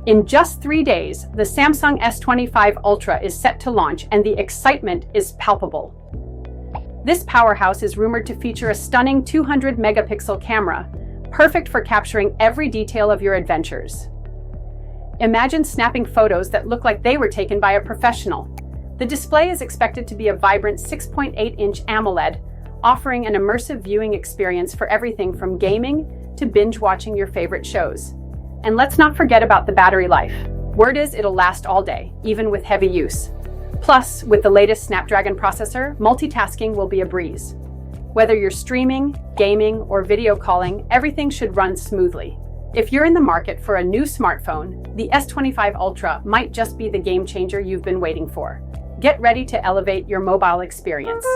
In just 3 days, the Samsung S25 Ultra is set to launch and the excitement is palpable. This powerhouse is rumored to feature a stunning 200-megapixel camera, perfect for capturing every detail of your adventures. Imagine snapping photos that look like they were taken by a professional. The display is expected to be a vibrant 6.8-inch AMOLED, offering an immersive viewing experience for everything from gaming to binge-watching your favorite shows. And let's not forget about the battery life. Word is it'll last all day, even with heavy use. Plus, with the latest Snapdragon processor, multitasking will be a breeze. Whether you're streaming, gaming, or video calling, everything should run smoothly. If you're in the market for a new smartphone, the S25 Ultra might just be the game changer you've been waiting for. Get ready to elevate your mobile experience.